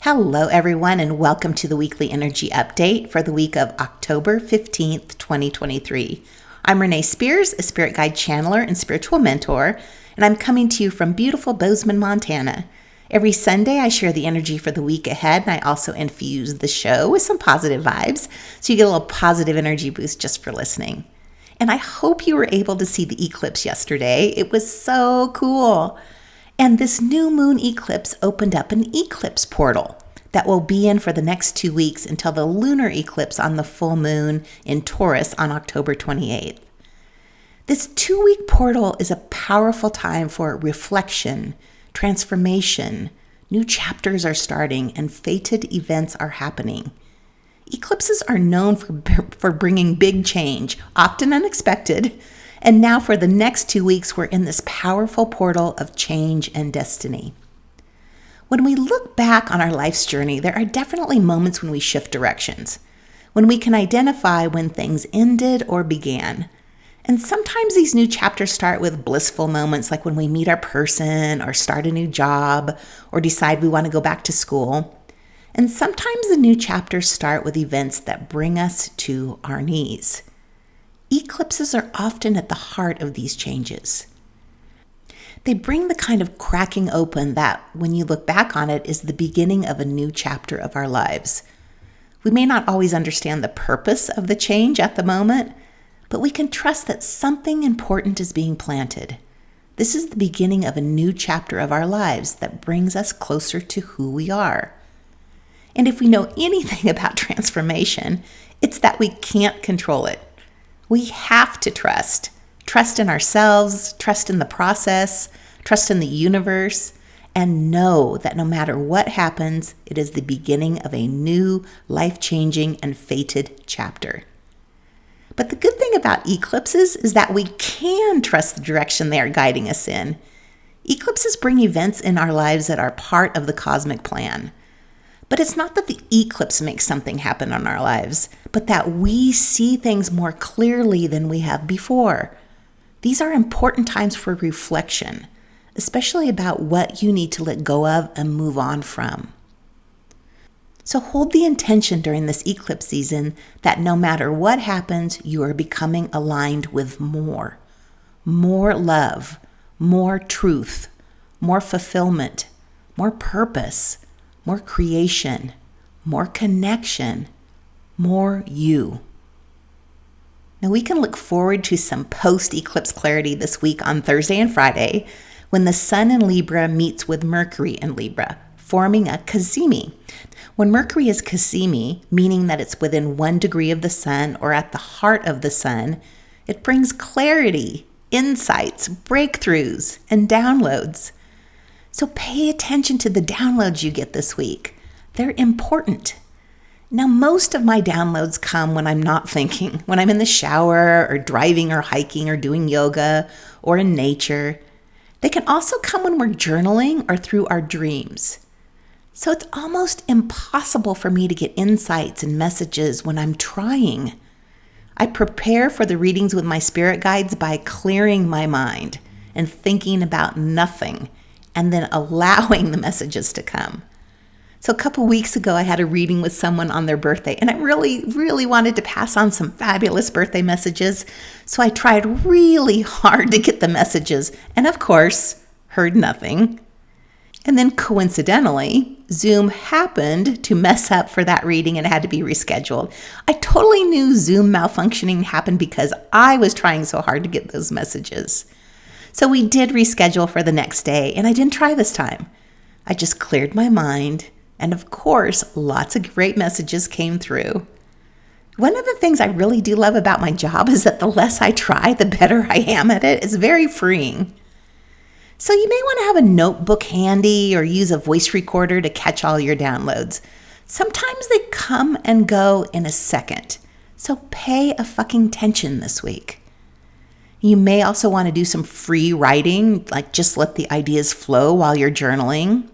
Hello, everyone, and welcome to the weekly energy update for the week of October 15th, 2023. I'm Renee Spears, a spirit guide channeler and spiritual mentor, and I'm coming to you from beautiful Bozeman, Montana. Every Sunday, I share the energy for the week ahead, and I also infuse the show with some positive vibes, so you get a little positive energy boost just for listening. And I hope you were able to see the eclipse yesterday. It was so cool. And this new moon eclipse opened up an eclipse portal that will be in for the next 2 weeks until the lunar eclipse on the full moon in Taurus on October 28th. This 2-week portal is a powerful time for reflection, transformation, new chapters are starting, and fated events are happening. Eclipses are known for bringing big change, often unexpected. And now for the next 2 weeks, we're in this powerful portal of change and destiny. When we look back on our life's journey, there are definitely moments when we shift directions, when we can identify when things ended or began. And sometimes these new chapters start with blissful moments, like when we meet our person or start a new job or decide we want to go back to school. And sometimes the new chapters start with events that bring us to our knees. Eclipses are often at the heart of these changes. They bring the kind of cracking open that, when you look back on it, is the beginning of a new chapter of our lives. We may not always understand the purpose of the change at the moment, but we can trust that something important is being planted. This is the beginning of a new chapter of our lives that brings us closer to who we are. And if we know anything about transformation, it's that we can't control it. We have to trust in ourselves, trust in the process, trust in the universe, and know that no matter what happens, it is the beginning of a new, life-changing, and fated chapter. But the good thing about eclipses is that we can trust the direction they are guiding us in. Eclipses bring events in our lives that are part of the cosmic plan. But it's not that the eclipse makes something happen in our lives, but that we see things more clearly than we have before. These are important times for reflection, especially about what you need to let go of and move on from. So hold the intention during this eclipse season that no matter what happens, you are becoming aligned with more love, more truth, more fulfillment, more purpose, more creation, more connection, more you. Now we can look forward to some post-eclipse clarity this week on Thursday and Friday when the Sun in Libra meets with Mercury in Libra, forming a cazimi. When Mercury is cazimi, meaning that it's within 1 degree of the Sun or at the heart of the Sun, it brings clarity, insights, breakthroughs, and downloads. So pay attention to the downloads you get this week. They're important. Now, most of my downloads come when I'm not thinking, when I'm in the shower or driving or hiking or doing yoga or in nature. They can also come when we're journaling or through our dreams. So it's almost impossible for me to get insights and messages when I'm trying. I prepare for the readings with my spirit guides by clearing my mind and thinking about nothing, and then allowing the messages to come. So a couple weeks ago, I had a reading with someone on their birthday, and I really wanted to pass on some fabulous birthday messages. So I tried really hard to get the messages, and of course, heard nothing. And then coincidentally, Zoom happened to mess up for that reading and it had to be rescheduled. I totally knew Zoom malfunctioning happened because I was trying so hard to get those messages. So we did reschedule for the next day, and I didn't try this time. I just cleared my mind, and of course, lots of great messages came through. One of the things I really do love about my job is that the less I try, the better I am at it. It's very freeing. So you may want to have a notebook handy or use a voice recorder to catch all your downloads. Sometimes they come and go in a second, so pay a fucking attention this week. You may also want to do some free writing, like just let the ideas flow while you're journaling.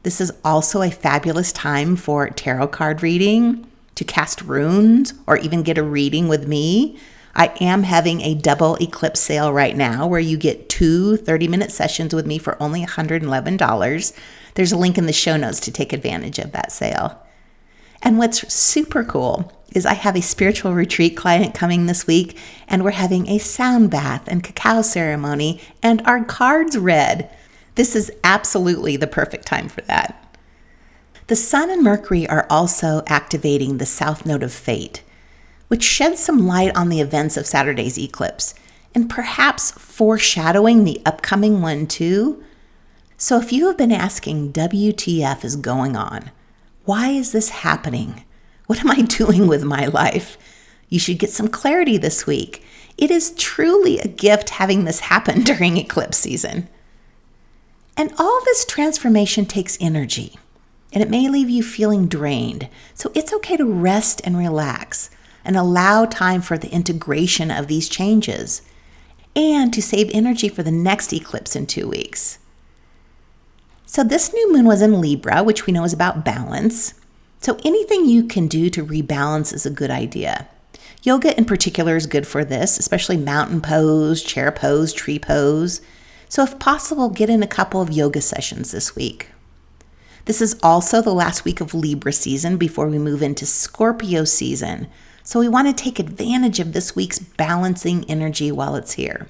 This is also a fabulous time for tarot card reading, to cast runes, or even get a reading with me. I am having a double eclipse sale right now where you get two 30-minute sessions with me for only $111. There's a link in the show notes to take advantage of that sale. And what's super cool is I have a spiritual retreat client coming this week, and we're having a sound bath and cacao ceremony and our cards read. This is absolutely the perfect time for that. The Sun and Mercury are also activating the South Node of Fate, which sheds some light on the events of Saturday's eclipse, and perhaps foreshadowing the upcoming one too. So if you have been asking, WTF is going on? Why is this happening? What am I doing with my life? You should get some clarity this week. It is truly a gift having this happen during eclipse season. And all this transformation takes energy, and it may leave you feeling drained. So it's okay to rest and relax and allow time for the integration of these changes and to save energy for the next eclipse in 2 weeks. So this new moon was in Libra, which we know is about balance. So anything you can do to rebalance is a good idea. Yoga in particular is good for this, especially mountain pose, chair pose, tree pose. So if possible, get in a couple of yoga sessions this week. This is also the last week of Libra season before we move into Scorpio season. So we want to take advantage of this week's balancing energy while it's here.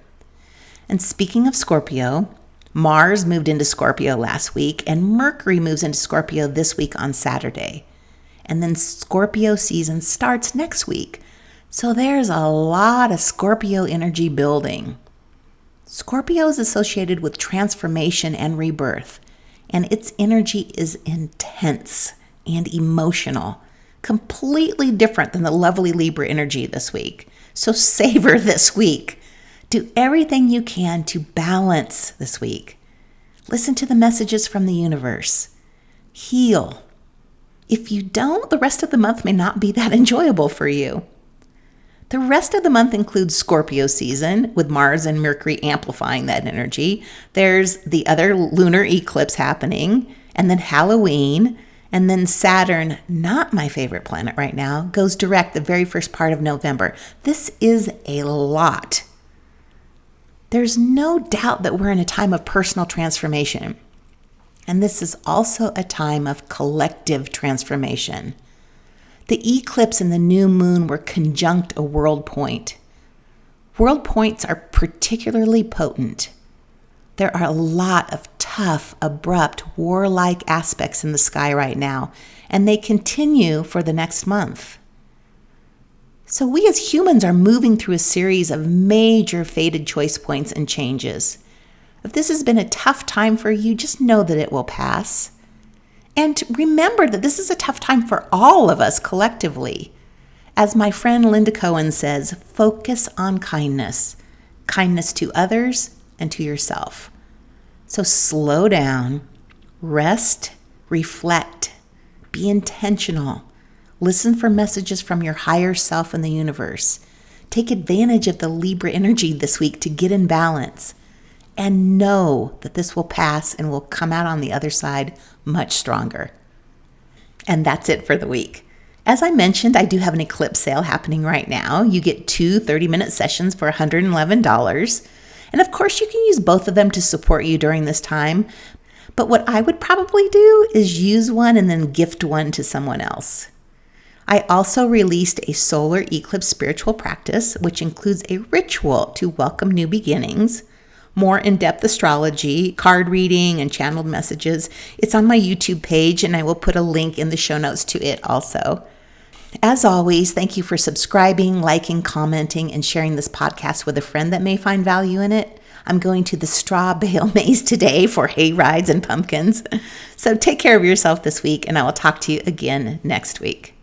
And speaking of Scorpio, Mars moved into Scorpio last week, and Mercury moves into Scorpio this week on Saturday. And then Scorpio season starts next week. So there's a lot of Scorpio energy building. Scorpio is associated with transformation and rebirth, and its energy is intense and emotional, completely different than the lovely Libra energy this week. So savor this week. Do everything you can to balance this week. Listen to the messages from the universe. Heal. If you don't, the rest of the month may not be that enjoyable for you. The rest of the month includes Scorpio season, with Mars and Mercury amplifying that energy. There's the other lunar eclipse happening, and then Halloween, and then Saturn, not my favorite planet right now, goes direct the very first part of November. This is a lot. There's no doubt that we're in a time of personal transformation, and this is also a time of collective transformation. The eclipse and the new moon were conjunct a world point. World points are particularly potent. There are a lot of tough, abrupt, warlike aspects in the sky right now, and they continue for the next month. So we as humans are moving through a series of major fated choice points and changes. If this has been a tough time for you, just know that it will pass. And remember that this is a tough time for all of us collectively. As my friend Linda Cohen says, focus on kindness. Kindness to others and to yourself. So slow down, rest, reflect, be intentional. Listen for messages from your higher self in the universe. Take advantage of the Libra energy this week to get in balance. And know that this will pass and will come out on the other side much stronger. And that's it for the week. As I mentioned, I do have an eclipse sale happening right now. You get two 30-minute sessions for $111. And of course, you can use both of them to support you during this time. But what I would probably do is use one and then gift one to someone else. I also released a solar eclipse spiritual practice, which includes a ritual to welcome new beginnings, more in-depth astrology, card reading, and channeled messages. It's on my YouTube page, and I will put a link in the show notes to it also. As always, thank you for subscribing, liking, commenting, and sharing this podcast with a friend that may find value in it. I'm going to the Straw Bale Maze today for hay rides and pumpkins. So take care of yourself this week, and I will talk to you again next week.